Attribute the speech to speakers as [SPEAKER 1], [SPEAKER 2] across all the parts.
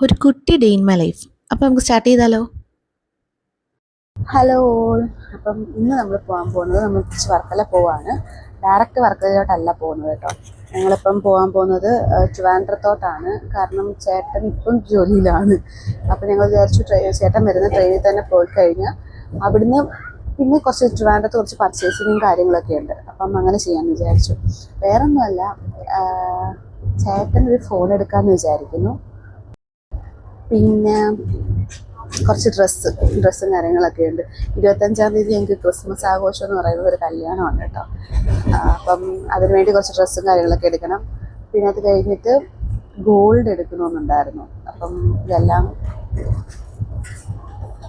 [SPEAKER 1] ഒരു കുട്ടി day in my life. അപ്പോൾ നമുക്ക് സ്റ്റാർട്ട് ചെയ്താലോ?
[SPEAKER 2] Hello all. അപ്പം ഇന്ന് നമ്മൾ പോകാൻ പോകുന്നത് നമ്മൾ തിരിച്ച് വർക്കല പോവാണ്. ഡയറക്റ്റ് വർക്കലയിലോട്ടല്ല പോകുന്നത് കേട്ടോ. ഞങ്ങളിപ്പം പോകാൻ പോകുന്നത് ട്രിവാൻഡ്രത്തോട്ടാണ്. കാരണം ചേട്ടൻ ഇപ്പം ജോലിയിലാണ്. അപ്പം ഞങ്ങൾ വിചാരിച്ചു ചേട്ടൻ വരുന്ന ട്രെയിനിൽ തന്നെ പോയി കഴിഞ്ഞാൽ അവിടുന്ന് പിന്നെ കുറച്ച് ട്രിവാൻഡ്രത്ത് കുറച്ച് പർച്ചേസിങ്ങും കാര്യങ്ങളൊക്കെ ഉണ്ട്. അപ്പം അങ്ങനെ ചെയ്യാമെന്ന് വിചാരിച്ചു. വേറൊന്നുമല്ല, ചേട്ടൻ ഒരു ഫോൺ എടുക്കാമെന്ന് വിചാരിക്കുന്നു. പിന്നെ കുറച്ച് ഡ്രസ്സും കാര്യങ്ങളൊക്കെ ഉണ്ട്. 25-ാം തീയതി ഞങ്ങൾക്ക് ക്രിസ്മസ് ആഘോഷം എന്ന് പറയുന്നത് ഒരു കല്യാണമാണ് കേട്ടോ. അപ്പം അതിനുവേണ്ടി കുറച്ച് ഡ്രസ്സും കാര്യങ്ങളൊക്കെ എടുക്കണം. പിന്നെ അത് കഴിഞ്ഞിട്ട് ഗോൾഡ് എടുക്കണമെന്നുണ്ടായിരുന്നു. അപ്പം ഇതെല്ലാം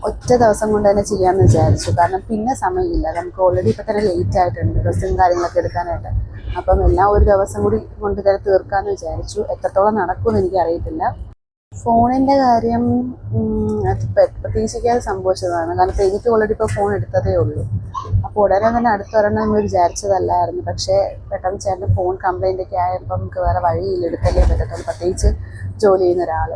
[SPEAKER 2] ഒറ്റ ദിവസം കൊണ്ട് തന്നെ ചെയ്യാമെന്ന് വിചാരിച്ചു. കാരണം പിന്നെ സമയമില്ല, നമുക്ക് ഓൾറെഡി ഇപ്പം തന്നെ ലേറ്റ് ആയിട്ടുണ്ട് ഡ്രസ്സും കാര്യങ്ങളൊക്കെ എടുക്കാനായിട്ട്. അപ്പം എല്ലാം ഒരു ദിവസം കൂടി കൊണ്ട് തന്നെ തീർക്കാമെന്ന് വിചാരിച്ചു. എത്രത്തോളം നടക്കുമെന്ന് എനിക്കറിയത്തില്ല. ഫോണിൻ്റെ കാര്യം അത് പ്രതീക്ഷിക്കാതെ സംഭവിച്ചതാണ്. കാരണം ഇപ്പോൾ എനിക്ക് ഓൾറെഡി ഇപ്പോൾ ഫോൺ എടുത്തതേ ഉള്ളൂ. അപ്പോൾ ഉടനെ തന്നെ അടുത്തൊരെണ്ണം നമ്മൾ വിചാരിച്ചതല്ലായിരുന്നു. പക്ഷേ പെട്ടെന്ന് ചേട്ടൻ്റെ ഫോൺ കംപ്ലൈൻ്റ് ഒക്കെ ആയപ്പോൾ നമുക്ക് വേറെ വഴിയില്ല, എടുത്തല്ലേ പറ്റത്തുള്ളൂ, പ്രത്യേകിച്ച് ജോലി ചെയ്യുന്ന ഒരാൾ.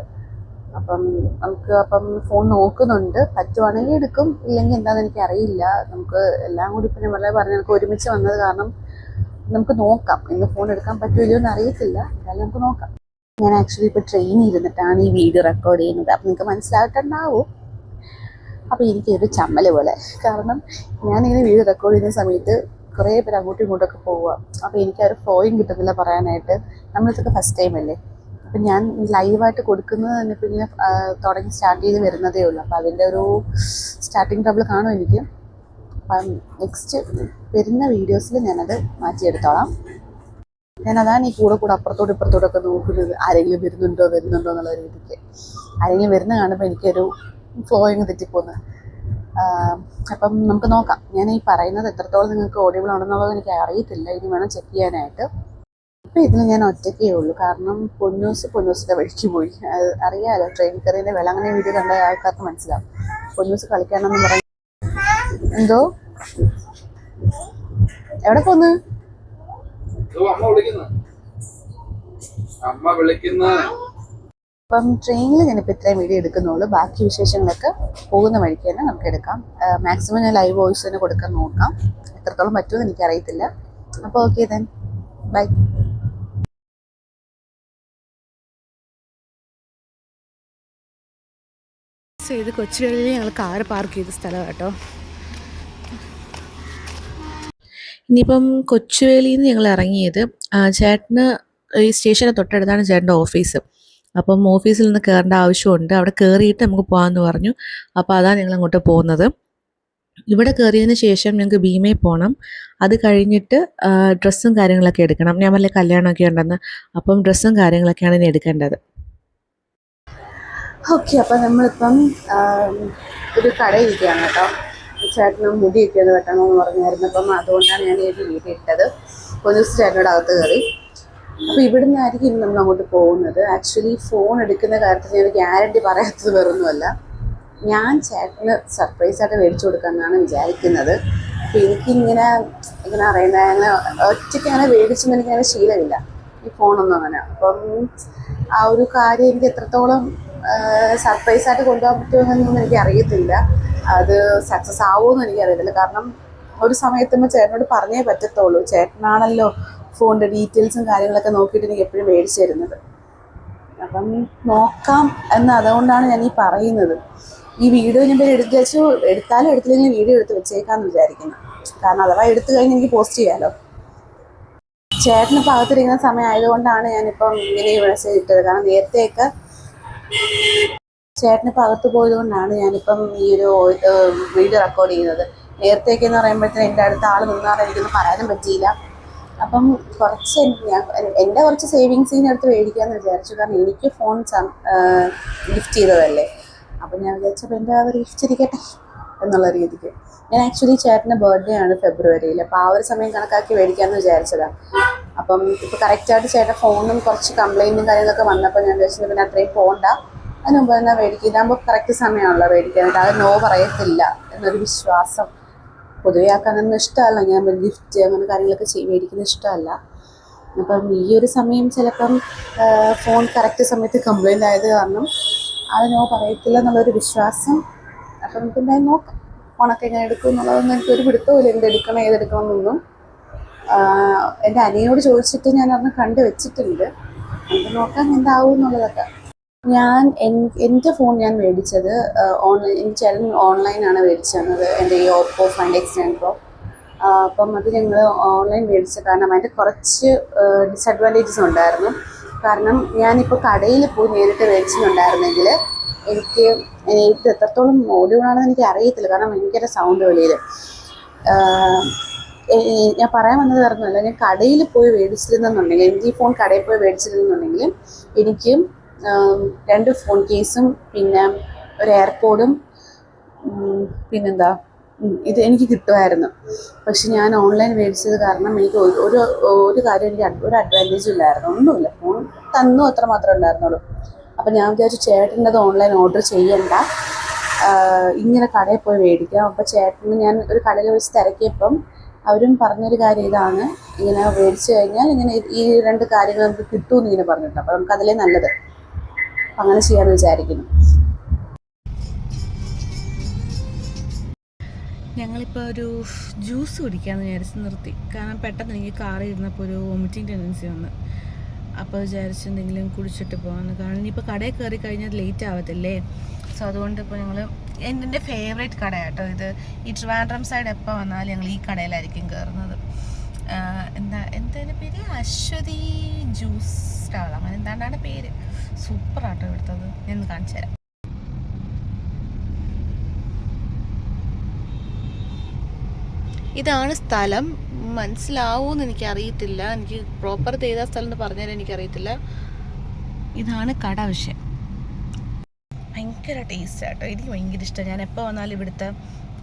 [SPEAKER 2] അപ്പം ഫോൺ നോക്കുന്നുണ്ട്. പറ്റുവാണെങ്കിൽ എടുക്കും, ഇല്ലെങ്കിൽ എന്താണെന്ന് എനിക്കറിയില്ല. നമുക്ക് എല്ലാം കൂടി ഇപ്പം ഞാൻ വളരെ പറഞ്ഞ് നമുക്ക് ഒരുമിച്ച് വന്നത് കാരണം നമുക്ക് നോക്കാം. ഇന്ന് ഫോൺ എടുക്കാൻ പറ്റുമല്ലോ എന്ന് അറിയത്തില്ല, എന്നാലും നമുക്ക് നോക്കാം. ഞാൻ ആക്ച്വലി ഇപ്പോൾ ട്രെയിനിൽ ഇരുന്നിട്ടാണ് ഈ വീഡിയോ റെക്കോർഡ് ചെയ്യുന്നത്. അപ്പം നിങ്ങൾക്ക് മനസ്സിലായിട്ടുണ്ടാവും. അപ്പോൾ എനിക്കൊരു ചമ്മൽ പോലെ. കാരണം ഞാനിങ്ങനെ വീഡിയോ റെക്കോർഡ് ചെയ്യുന്ന സമയത്ത് കുറേ പേര് അങ്ങോട്ടും ഇങ്ങോട്ടൊക്കെ പോവുക. അപ്പോൾ എനിക്കൊരു ഫ്ലോയും കിട്ടുന്നില്ല പറയാനായിട്ട്. നമ്മളിതൊക്കെ ഫസ്റ്റ് ടൈം അല്ലേ. അപ്പം ഞാൻ ലൈവായിട്ട് കൊടുക്കുന്നത് തന്നെ ഇപ്പോൾ ഇങ്ങനെ തുടങ്ങി സ്റ്റാർട്ട് ചെയ്ത് വരുന്നതേ ഉള്ളൂ. അപ്പോൾ അതിൻ്റെ ഒരു സ്റ്റാർട്ടിങ് ട്രബിൾ കാണും എനിക്ക്. അപ്പം നെക്സ്റ്റ് വരുന്ന വീഡിയോസിൽ ഞാനത് മാറ്റിയെടുത്തോളാം. ഞാനതാണ് ഈ കൂടെ അപ്പുറത്തോട്ടും ഇപ്പുറത്തോട്ടൊക്കെ നോക്കുന്നത്, ആരെങ്കിലും വരുന്നുണ്ടോ എന്നുള്ള രീതിക്ക്. ആരെങ്കിലും വരുന്ന കാണുമ്പോൾ എനിക്കൊരു ഫ്ലോയിങ് തെറ്റിപ്പോകുന്നത്. അപ്പം നമുക്ക് നോക്കാം. ഞാൻ ഈ പറയുന്നത് എത്രത്തോളം നിങ്ങൾക്ക് ഓഡിയബിൾ ആണെന്നുള്ളത് എനിക്ക് അറിയത്തില്ല. ഇനി വേണം ചെക്ക് ചെയ്യാനായിട്ട്. ഇപ്പം ഇതിൽ ഞാൻ ഒറ്റയ്ക്കേ ഉള്ളൂ. കാരണം പൊന്നൂസിൻ്റെ വഴിക്ക് പോയി. അത് അറിയാമല്ലോ, ട്രെയിൻ കയറിയതിൻ്റെ വില. അങ്ങനെ വീഡിയോ കണ്ട ആൾക്കാർക്ക് മനസ്സിലാവും. പൊന്നൂസ് കളിക്കാനെന്ന് പറയും. എന്തോ എവിടെ പോന്ന്? അപ്പം ട്രെയിനിൽ ഞാനിപ്പോൾ ഇത്രയും വീഡിയോ എടുക്കുന്നുള്ളൂ. ബാക്കി വിശേഷങ്ങളൊക്കെ പോകുന്ന വഴിക്ക് തന്നെ നമുക്ക് എടുക്കാം. മാക്സിമം ഞാൻ ലൈവ് വോയിസ് തന്നെ കൊടുക്കാൻ നോക്കാം. എത്രത്തോളം പറ്റുമെന്ന് എനിക്കറിയത്തില്ല. അപ്പോൾ ഓക്കെ ദെൻ, ബൈ.
[SPEAKER 1] ഇത് കൊച്ചുവേളിയിൽ ഞങ്ങൾ കാറ് പാർക്ക് ചെയ്ത സ്ഥലമാണ് കേട്ടോ. ഇനിയിപ്പം കൊച്ചുവേളിയിൽ നിന്ന് ഞങ്ങൾ ഇറങ്ങിയത്, ചേട്ടന് ഈ സ്റ്റേഷന് തൊട്ടടുത്താണ് ചേട്ടൻ്റെ ഓഫീസ്. അപ്പം ഓഫീസിൽ നിന്ന് കയറേണ്ട ആവശ്യമുണ്ട്. അവിടെ കയറിയിട്ട് നമുക്ക് പോകാമെന്ന് പറഞ്ഞു. അപ്പോൾ അതാണ് ഞങ്ങൾ അങ്ങോട്ട് പോകുന്നത്. ഇവിടെ കയറിയതിന് ശേഷം ഞങ്ങൾക്ക് ഭീമയിൽ പോകണം. അത് കഴിഞ്ഞിട്ട് ഡ്രസ്സും കാര്യങ്ങളൊക്കെ എടുക്കണം. ഞാൻ വല്ല കല്യാണമൊക്കെ ഉണ്ടെന്ന്. അപ്പം ഡ്രസ്സും കാര്യങ്ങളൊക്കെയാണ് ഇനി എടുക്കേണ്ടത്.
[SPEAKER 2] ഓക്കെ, അപ്പം നമ്മളിപ്പം ഒരു കടയിരിക്കുകയാണ് കേട്ടോ. ചേട്ടന് മുടിയൊക്കെ ഒന്ന് വെട്ടണമെന്ന് പറഞ്ഞായിരുന്നു. അപ്പം അതുകൊണ്ടാണ് ഞാൻ ഈ വീഡിയോ ഇട്ടത്. പൊന്നൂസ് ചേട്ടനോട് അകത്ത് കയറി. അപ്പോൾ ഇവിടെ നിന്നായിരിക്കും ഇനി നമ്മൾ അങ്ങോട്ട് പോകുന്നത്. ആക്ച്വലി ഫോൺ എടുക്കുന്ന കാര്യത്തിൽ ഞാൻ ഗ്യാരണ്ടി പറയാത്തത് വേറൊന്നുമല്ല. ഞാൻ ചേട്ടന് സർപ്രൈസായിട്ട് മേടിച്ചു കൊടുക്കാമെന്നാണ് വിചാരിക്കുന്നത്. അപ്പോൾ എനിക്കിങ്ങനെ അറിയുന്നത്, അങ്ങനെ ഒറ്റയ്ക്ക് അങ്ങനെ മേടിച്ചൊന്നും എനിക്കങ്ങനെ ശീലമില്ല ഈ ഫോണൊന്നും അങ്ങനെ. അപ്പം ആ ഒരു കാര്യം എനിക്ക് എത്രത്തോളം സർപ്രൈസായിട്ട് കൊണ്ടുപോകാൻ പറ്റുമെന്നൊന്നും എനിക്ക് അറിയത്തില്ല. അത് സക്സസ് ആവുമെന്ന് എനിക്കറിയത്തില്ല. കാരണം ഒരു സമയത്തുമ്പോൾ ചേട്ടനോട് പറഞ്ഞേ പറ്റത്തുള്ളൂ. ചേട്ടനാണല്ലോ ഫോണിൻ്റെ ഡീറ്റെയിൽസും കാര്യങ്ങളൊക്കെ നോക്കിയിട്ട് എനിക്ക് എപ്പോഴും മേടിച്ചു തരുന്നത്. അപ്പം നോക്കാം അതുകൊണ്ടാണ് ഞാൻ ഈ പറയുന്നത്. ഈ വീഡിയോ ഞാൻ എടുത്ത് വെച്ചു, എടുത്താലും എടുത്തില്ലെങ്കിൽ വീഡിയോ എടുത്ത് വെച്ചേക്കാമെന്ന് വിചാരിക്കുന്നു. കാരണം അഥവാ എടുത്തു കഴിഞ്ഞ് എനിക്ക് പോസ്റ്റ് ചെയ്യാമല്ലോ. ചേട്ടനിപ്പോൾ അകത്തിരിക്കുന്ന സമയം ആയതുകൊണ്ടാണ് ഞാനിപ്പം ഇങ്ങനെ ഈ മെസ്സേജ് ഇട്ടത്. കാരണം നേരത്തെയൊക്കെ ചേട്ടനിപ്പോൾ അകത്ത് പോയതുകൊണ്ടാണ് ഞാനിപ്പം ഈ ഒരു വീഡിയോ റെക്കോർഡ് ചെയ്യുന്നത്. നേരത്തേക്ക് എന്ന് പറയുമ്പോഴത്തേന് എൻ്റെ അടുത്ത ആൾ നിന്നാൽ എനിക്കൊന്നും പറയാനും പറ്റിയില്ല. അപ്പം കുറച്ച് എൻ്റെ കുറച്ച് സേവിങ്സിന് എടുത്ത് മേടിക്കാമെന്ന് വിചാരിച്ചു. കാരണം എനിക്ക് ഫോൺ ഗിഫ്റ്റ് ചെയ്തതല്ലേ. അപ്പം ഞാൻ വിചാരിച്ചപ്പോൾ എൻ്റെ ആ ഒരു ഗിഫ്റ്റ് ഇരിക്കട്ടെ എന്നുള്ള രീതിക്ക്. ഞാൻ ആക്ച്വലി ചേട്ടൻ്റെ ബർത്ത്ഡേ ആണ് ഫെബ്രുവരിയിൽ. അപ്പോൾ ആ ഒരു സമയം കണക്കാക്കി മേടിക്കാമെന്ന് വിചാരിച്ചതാണ്. അപ്പം ഇപ്പോൾ കറക്റ്റായിട്ട് ചേട്ടൻ ഫോണും കുറച്ച് കംപ്ലൈൻറ്റും കാര്യങ്ങളൊക്കെ വന്നപ്പോൾ ഞാൻ വിചാരിച്ചത് പിന്നെ അത്രയും പോകണ്ട, അതിന് മുമ്പ് തന്നെ മേടിക്കുക. ഇതാകുമ്പോൾ കറക്റ്റ് സമയമാണല്ലോ മേടിക്കാനായിട്ട്. അത് നോ പറയത്തില്ല എന്നൊരു വിശ്വാസം. പൊതുവെ ആക്കാനൊന്നും ഇഷ്ടമല്ല, ഞാൻ ഗിഫ്റ്റ് അങ്ങനെ കാര്യങ്ങളൊക്കെ മേടിക്കുന്നത് ഇഷ്ടമല്ല. അപ്പം ഈ ഒരു സമയം ചിലപ്പം ഫോൺ കറക്റ്റ് സമയത്ത് കംപ്ലൈൻ്റ് ആയത് കാരണം ആൾ നോ പറയത്തില്ല എന്നുള്ളൊരു വിശ്വാസം. അപ്പം നമുക്ക് എന്തായാലും നോക്കാം. ഫോണൊക്കെ എങ്ങനെ എടുക്കും എന്നുള്ളതൊന്നും എനിക്കൊരു പിടുത്തമില്ല, എന്തെടുക്കണം ഏതെടുക്കണം എന്നൊന്നും. എൻ്റെ അനിയനോട് ചോദിച്ചിട്ട് ഞാൻ അന്ന് കണ്ടു വെച്ചിട്ടുണ്ട്. നമുക്ക് നോക്കാം എന്താവും എന്നുള്ളതൊക്കെ. എൻ്റെ ഫോൺ ഞാൻ മേടിച്ചത് ഓൺലൈൻ, എൻ്റെ ചേട്ടൻ ഓൺലൈനാണ് മേടിച്ചു തന്നത്, എൻ്റെ ഈ ഓപ്പോ ഫൈൻഡ് X9 Pro. അപ്പം അത് ഞങ്ങൾ ഓൺലൈൻ മേടിച്ച കാരണം അതിൻ്റെ കുറച്ച് ഡിസഡ്വാൻറ്റേജസ് ഉണ്ടായിരുന്നു. കാരണം ഞാനിപ്പോൾ കടയിൽ പോയി നേരിട്ട് മേടിച്ചിട്ടുണ്ടായിരുന്നെങ്കിൽ എനിക്ക് ഇത് എത്രത്തോളം ഓഡിയോണാണെന്ന് എനിക്ക് അറിയത്തില്ല, കാരണം ഭയങ്കര സൗണ്ട് വെളിയിൽ. ഞാൻ പറയാൻ വന്നത് പറഞ്ഞല്ല, ഞാൻ കടയിൽ പോയി മേടിച്ചിരുന്നെന്നുണ്ടെങ്കിൽ, എൻ്റെ ഈ ഫോൺ കടയിൽ പോയി മേടിച്ചിരുന്നെന്നുണ്ടെങ്കിൽ എനിക്ക് 2 ഫോൺ കേസും പിന്നെ ഒരു എയർപോഡും പിന്നെന്താ ഇത് എനിക്ക് കിട്ടുമായിരുന്നു. പക്ഷെ ഞാൻ ഓൺലൈൻ മേടിച്ചത് കാരണം എനിക്ക് ഒരു കാര്യം, എനിക്ക് ഒരു അഡ്വാൻറ്റേജും ഇല്ലായിരുന്നു, ഒന്നുമില്ല. ഫോൺ തന്നു അത്ര മാത്രമേ ഉണ്ടായിരുന്നുള്ളൂ. അപ്പം ഞാൻ വിചാരിച്ചു ചേട്ടൻ്റെത് ഓൺലൈൻ ഓർഡർ ചെയ്യണ്ട, ഇങ്ങനെ കടയിൽ പോയി മേടിക്കാം. അപ്പോൾ ചേട്ടന് ഞാൻ ഒരു കടയിൽ വെച്ച് തിരക്കിയപ്പം അവരും പറഞ്ഞൊരു കാര്യം ഇതാണ്, ഇങ്ങനെ മേടിച്ചു കഴിഞ്ഞാൽ ഇങ്ങനെ ഈ 2 കാര്യങ്ങൾ നമുക്ക് കിട്ടുമെന്ന് ഇങ്ങനെ പറഞ്ഞിട്ടുണ്ട്. അപ്പോൾ നമുക്ക് അതിലേ നല്ലത്, അപ്പം അങ്ങനെ ചെയ്യാമെന്ന് വിചാരിക്കുന്നു.
[SPEAKER 1] ഞങ്ങളിപ്പോൾ ഒരു ജ്യൂസ് കുടിക്കാമെന്ന് വിചാരിച്ച് നിർത്തി. കാരണം പെട്ടെന്ന് എനിക്ക് കാറിൽ ഇരുന്നപ്പോൾ ഒരു വോമിറ്റിംഗ് ടെൻഡൻസി വന്നു. അപ്പോൾ വിചാരിച്ച് എന്തെങ്കിലും കുടിച്ചിട്ട് പോകാമെന്ന്. കാരണം ഇനിയിപ്പോൾ കടയിൽ കയറി കഴിഞ്ഞാൽ ലേറ്റ് ആവത്തില്ലേ. സോ അതുകൊണ്ട് ഇപ്പോൾ ഞങ്ങൾ, എൻ്റെ ഫേവറേറ്റ് കട കേട്ടോ ഇത്. ഈ ട്രിവാൻഡ്രം സൈഡ് എപ്പോൾ വന്നാലും ഞങ്ങൾ ഈ കടയിലായിരിക്കും കയറുന്നത്. എന്താ പേര്, അശ്വതി ജ്യൂസ് സ്റ്റാൾ, അങ്ങനെ എന്താണ്ടാണ് പേര്. സൂപ്പറാട്ടോ ഇവിടുത്തത്. ഞാൻ കാണിച്ചു തരാം. ഇതാണ് സ്ഥലം. മനസ്സിലാവുമെന്ന് എനിക്കറിയത്തില്ല, എനിക്ക് പ്രോപ്പർ ചെയ്ത സ്ഥലം എന്ന് പറഞ്ഞാൽ എനിക്കറിയത്തില്ല. ഇതാണ് കട. വിഷയം ഭയങ്കര ടേസ്റ്റ് ആട്ടോ, എനിക്ക് ഭയങ്കര ഇഷ്ടം. ഞാൻ എപ്പോൾ വന്നാലും ഇവിടുത്തെ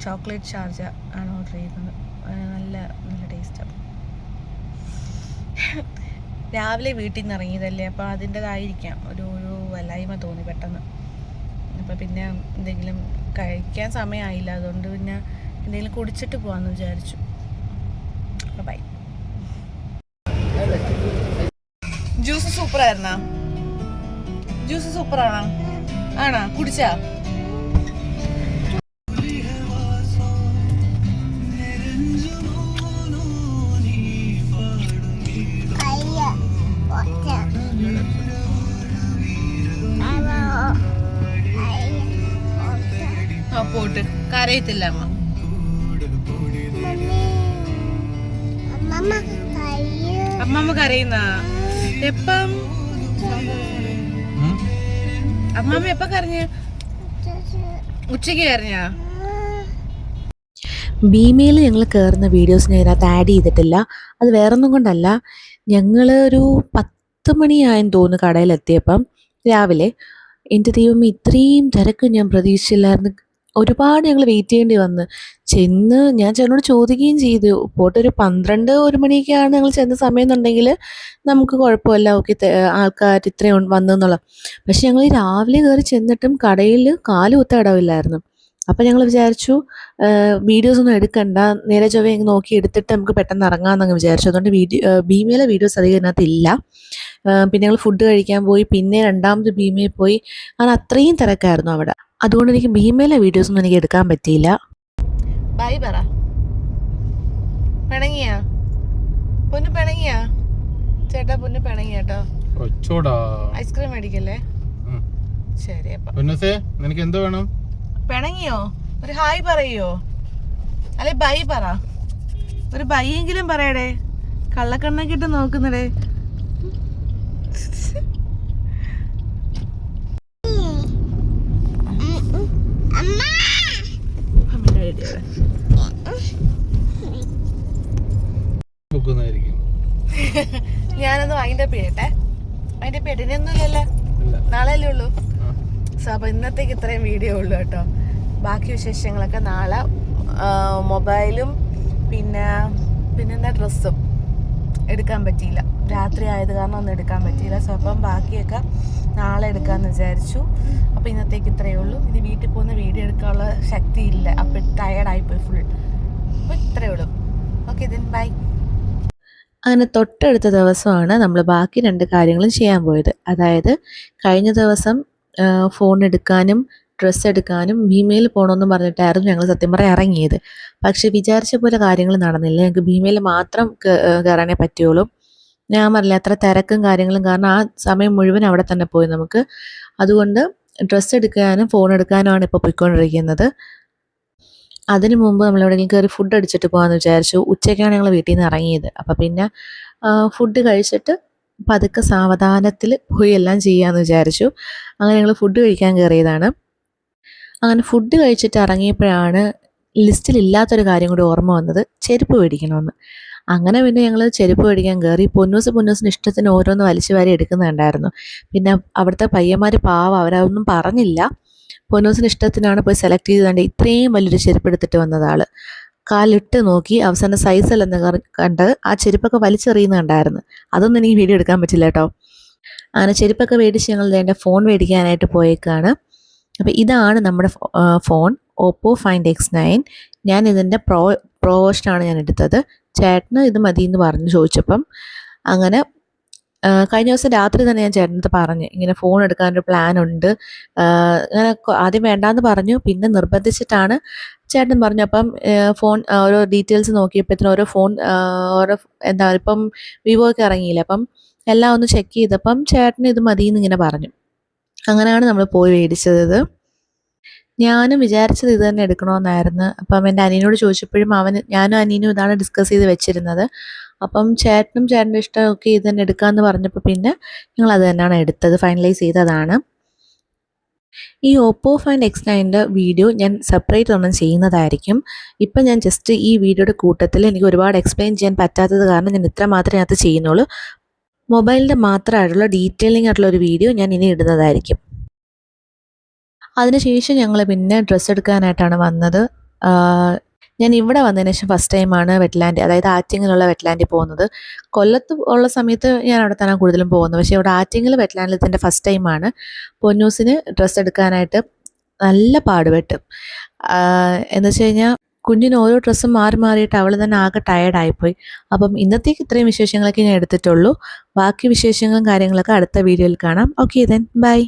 [SPEAKER 1] ചോക്ലേറ്റ് ഷാർജ ആണ് ഓർഡർ ചെയ്യുന്നത്. നല്ല നല്ല ടേസ്റ്റാണ്. രാവിലെ വീട്ടിൽ നിന്ന് ഇറങ്ങിയതല്ലേ, അപ്പോൾ അതിൻ്റെതായിരിക്കാം ഒരു വല്ലായ്മ തോന്നി പെട്ടെന്ന്. അപ്പോൾ പിന്നെ എന്തെങ്കിലും കഴിക്കാൻ സമയമായില്ല, അതുകൊണ്ട് പിന്നെ എന്തെങ്കിലും കുടിച്ചിട്ട് പോകാമെന്ന് വിചാരിച്ചു. അപ്പോൾ ബൈ. ജ്യൂസ് സൂപ്പറായിരുന്നാ? ജ്യൂസ് സൂപ്പറാണോ? ആണോ? കുടിച്ചാ? പോട്ട് കരയത്തില്ല അമ്മ. അമ്മമ്മ കരയുന്ന എപ്പം? അമ്മമ്മ എപ്പ കരഞ്ഞ? ഉച്ചയ്ക്ക് കരഞ്ഞ? ഭീമയിൽ ഞങ്ങൾ കയറുന്ന വീഡിയോസ് ഞാൻ ഇതിനകത്ത് ആഡ് ചെയ്തിട്ടില്ല. അത് വേറൊന്നും കൊണ്ടല്ല, ഞങ്ങൾ ഒരു 10 മണിയായെന്ന് തോന്നുന്നു കടയിലെത്തിയപ്പം രാവിലെ. എൻ്റെ ദൈവം, ഇത്രയും തിരക്ക് ഞാൻ പ്രതീക്ഷിച്ചില്ലായിരുന്നു. ഒരുപാട് ഞങ്ങൾ വെയിറ്റ് ചെയ്യേണ്ടി വന്ന്. ഞാൻ ചേട്ടനോട് ചോദിക്കുകയും ചെയ്തു, പോട്ടെ ഒരു 12-1 മണിയൊക്കെയാണ് ഞങ്ങൾ ചെന്ന സമയം എന്നുണ്ടെങ്കിൽ നമുക്ക് കുഴപ്പമില്ല, ഓക്കെ ആൾക്കാർ ഇത്രയും വന്നെന്നുള്ള. പക്ഷെ ഞങ്ങൾ രാവിലെ കയറി ചെന്നിട്ടും കടയിൽ കാല് കുത്ത ഇടവില്ലായിരുന്നു. അപ്പം ഞങ്ങൾ വിചാരിച്ചു വീഡിയോസ് ഒന്നും എടുക്കണ്ട, നേരെ ചൊവ്വേ നോക്കി എടുത്തിട്ട് നമുക്ക് പെട്ടെന്ന് ഇറങ്ങാമെന്നങ്ങ് വിചാരിച്ചു. അതുകൊണ്ട് ഭീമയിലെ വീഡിയോസ് അധികം ഇതിനകത്തില്ല. പിന്നെ ഞങ്ങൾ ഫുഡ് കഴിക്കാൻ പോയി, പിന്നെ 2ാമത് ഭീമയിൽ പോയി. അങ്ങനെ അത്രയും തിരക്കായിരുന്നു അവിടെ. അതുകൊണ്ട് എനിക്ക് ഭീമയിലെ വീഡിയോസൊന്നും എനിക്ക് എടുക്കാൻ പറ്റിയില്ല. ബൈ പറ. പിണങ്ങിയാ പൊന്നു? പിണങ്ങിയാ ചേട്ടാ? പൊന്നു പിണങ്ങിയാട്ടോ. ഐസ്ക്രീം മേടിക്കല്ലേ? ശരി. അപ്പം നിനക്ക് എന്തോ വേണം? പിണങ്ങിയോ? ഒരു ഹായ് പറയോ? അല്ലെ ബൈ പറ. ഒരു ബൈ എങ്കിലും പറയടേ. കള്ളക്കണ്ണൊക്കെ നോക്കുന്നടേ. ഞാനൊന്ന് വൈൻഡപ്പ് ചെയ്യട്ടെ. വൈൻഡപ്പ് ചെയ്യട്ടെ. ഇനിയൊന്നുമില്ലല്ലോ, നാളെ അല്ലേ ഉള്ളൂ. സോ അപ്പോൾ ഇന്നത്തേക്ക് ഇത്രയും വീഡിയോ ഉള്ളൂ കേട്ടോ. ബാക്കി വിശേഷങ്ങളൊക്കെ നാളെ. മൊബൈലും പിന്നെന്താ ഡ്രസ്സും എടുക്കാൻ പറ്റിയില്ല, രാത്രി ആയത് കാരണം ഒന്നും എടുക്കാൻ പറ്റിയില്ല. സോ അപ്പം ബാക്കിയൊക്കെ നാളെ എടുക്കാമെന്ന് വിചാരിച്ചു. അപ്പോൾ ഇന്നത്തേക്ക് ഇത്രയേ ഉള്ളൂ. ഇനി വീട്ടിൽ പോകുന്ന വീഡിയോ എടുക്കാനുള്ള ശക്തി ഇല്ല, അപ്പം ടയർഡായിപ്പോയി ഫുൾ. അപ്പോൾ ഇത്രയേ ഉള്ളൂ. Okay then bye. അങ്ങനെ തൊട്ടടുത്ത ദിവസമാണ് നമ്മൾ ബാക്കി 2 കാര്യങ്ങളും ചെയ്യാൻ പോയത്. അതായത് കഴിഞ്ഞ ദിവസം ഫോൺ എടുക്കാനും ഡ്രസ്സ് എടുക്കാനും ഭീമയിൽ പോകണമെന്നും പറഞ്ഞിട്ടായിരുന്നു ഞങ്ങൾ സത്യം പറയാൻ ഇറങ്ങിയത്. പക്ഷേ വിചാരിച്ച പോലെ കാര്യങ്ങൾ നടന്നില്ല. ഞങ്ങൾക്ക് ഭീമയിൽ മാത്രം കയറാനേ പറ്റുള്ളൂ. ഞാൻ പറഞ്ഞില്ലേ അത്ര തിരക്കും കാര്യങ്ങളും കാരണം ആ സമയം മുഴുവൻ അവിടെ തന്നെ പോയി നമുക്ക്. അതുകൊണ്ട് ഡ്രസ്സ് എടുക്കാനും ഫോൺ എടുക്കാനുമാണ് ഇപ്പോൾ പോയിക്കൊണ്ടിരിക്കുന്നത്. അതിന് മുമ്പ് നമ്മൾ എവിടെയെങ്കിലും കയറി ഫുഡ് അടിച്ചിട്ട് പോകാമെന്ന് വിചാരിച്ചു. ഉച്ചയ്ക്കാണ് ഞങ്ങൾ വീട്ടിൽ നിന്ന് ഇറങ്ങിയത്. അപ്പോൾ പിന്നെ ഫുഡ് കഴിച്ചിട്ട് പതുക്കെ സാവധാനത്തിൽ പോയി എല്ലാം ചെയ്യാമെന്ന് വിചാരിച്ചു. അങ്ങനെ ഞങ്ങൾ ഫുഡ് കഴിക്കാൻ കയറിയതാണ്. അങ്ങനെ ഫുഡ് കഴിച്ചിട്ട് ഇറങ്ങിയപ്പോഴാണ് ലിസ്റ്റിലില്ലാത്തൊരു കാര്യം കൂടി ഓർമ്മ വന്നത്, ചെരുപ്പ് മേടിക്കണമെന്ന്. അങ്ങനെ പിന്നെ ഞങ്ങൾ ചെരുപ്പ് മേടിക്കാൻ കയറി. പൊന്നൂസിന് ഇഷ്ടത്തിന് ഓരോന്ന് വലിച്ചു വാരി എടുക്കുന്നുണ്ടായിരുന്നു. പിന്നെ അവിടുത്തെ പയ്യന്മാർ പാവം, അവരതൊന്നും പറഞ്ഞില്ല. പൊന്നൂസിന് ഇഷ്ടത്തിനാണ് പോയി സെലക്ട് ചെയ്തുകൊണ്ട് ഇത്രയും വലിയൊരു ചെരുപ്പ് എടുത്തിട്ട് വന്നതാൾ. കാലിട്ട് നോക്കി അവസാനം സൈസല്ലെന്ന് കണ്ട് ആ ചെരുപ്പൊക്കെ വലിച്ചെറിയുന്നുണ്ടായിരുന്നു. അതൊന്നും എനിക്ക് വീഡിയോ എടുക്കാൻ പറ്റില്ല കേട്ടോ. അങ്ങനെ ചെരുപ്പൊക്കെ മേടിച്ച് ഞങ്ങൾ എൻ്റെ ഫോൺ മേടിക്കാനായിട്ട് പോയേക്കാണ്. അപ്പോൾ ഇതാണ് നമ്മുടെ ഫോൺ, ഓപ്പോ ഫൈൻഡ് X9. ഞാൻ ഇതിൻ്റെ പ്രോ വേർഷനാണ് ഞാൻ എടുത്തത്. ചേട്ടന് ഇത് മതി എന്ന് പറഞ്ഞു ചോദിച്ചപ്പം. അങ്ങനെ കഴിഞ്ഞ ദിവസം രാത്രി തന്നെ ഞാൻ ചേട്ടനടുത്ത് പറഞ്ഞു ഇങ്ങനെ ഫോൺ എടുക്കാനൊരു പ്ലാൻ ഉണ്ട്. അങ്ങനെ ആദ്യം വേണ്ടാന്ന് പറഞ്ഞു, പിന്നെ നിർബന്ധിച്ചിട്ടാണ് ചേട്ടൻ പറഞ്ഞു. അപ്പം ഫോൺ ഓരോ ഡീറ്റെയിൽസ് നോക്കിയപ്പോഴത്തേനും ഓരോ എന്താ ഇപ്പം വിവോ ഒക്കെ ഇറങ്ങിയില്ല. അപ്പം എല്ലാം ഒന്ന് ചെക്ക് ചെയ്തപ്പം ചേട്ടന് ഇത് മതി എന്നിങ്ങനെ പറഞ്ഞു. അങ്ങനെയാണ് നമ്മൾ പോയി മേടിച്ചത്. ഞാനും വിചാരിച്ചത് ഇത് തന്നെ എടുക്കണമെന്നായിരുന്നു. അപ്പം എൻ്റെ അനിയനോട് ചോദിച്ചപ്പോഴും ഞാനും അനിയനും ഇതാണ് ഡിസ്കസ് ചെയ്ത് വെച്ചിരുന്നത്. അപ്പം ചേട്ടൻ്റെ ഇഷ്ടമൊക്കെ ഇത് തന്നെ എടുക്കാമെന്ന് പറഞ്ഞപ്പോൾ പിന്നെ ഞങ്ങൾ അത് തന്നെയാണ് എടുത്തത്, ഫൈനലൈസ് ചെയ്തതാണ്. ഈ ഓപ്പോ ഫൈൻഡ് X9ൻ്റെ വീഡിയോ ഞാൻ സെപ്പറേറ്റ് ഒന്നും ചെയ്യുന്നതായിരിക്കും. ഇപ്പം ഞാൻ ജസ്റ്റ് ഈ വീഡിയോയുടെ കൂട്ടത്തിൽ എനിക്ക് ഒരുപാട് എക്സ്പ്ലെയിൻ ചെയ്യാൻ പറ്റാത്തത് കാരണം ഞാൻ ഇത്ര മാത്രമേ അത് ചെയ്യുന്നുള്ളൂ. മൊബൈലിൻ്റെ മാത്രമായിട്ടുള്ള ഡീറ്റെയിലിംഗ് ആയിട്ടുള്ള ഒരു വീഡിയോ ഞാൻ ഇനി ഇടുന്നതായിരിക്കും. അതിനുശേഷം ഞങ്ങൾ പിന്നെ ഡ്രസ്സ് എടുക്കാനായിട്ടാണ് വന്നത്. ഞാൻ ഇവിടെ വന്നതിന് ശേഷം ഫസ്റ്റ് ടൈമാണ് വെറ്റ്ലാൻഡ്, അതായത് ആറ്റിങ്ങലുള്ള വെറ്റ്ലാൻഡിൽ പോകുന്നത്. കൊല്ലത്ത് ഉള്ള സമയത്ത് ഞാൻ അവിടെ തന്നെ കൂടുതലും പോകുന്നത്. പക്ഷേ ഇവിടെ ആറ്റിങ്ങൽ വെറ്റ്ലാൻഡിൽ ഇതിൻ്റെ ഫസ്റ്റ് ടൈമാണ്. പൊന്നൂസിന് ഡ്രസ്സ് എടുക്കാനായിട്ട് നല്ല പാടുപെട്ട്. എന്ന് വെച്ച് കഴിഞ്ഞാൽ കുഞ്ഞിന് ഓരോ ഡ്രസ്സും മാറിയിട്ട് അവൾ തന്നെ ആകെ ടയേർഡായിപ്പോയി. അപ്പം ഇന്നത്തേക്ക് ഇത്രയും വിശേഷങ്ങളൊക്കെ ഞാൻ എടുത്തിട്ടുള്ളൂ. ബാക്കി വിശേഷങ്ങളും കാര്യങ്ങളൊക്കെ അടുത്ത വീഡിയോയിൽ കാണാം. Okay then bye.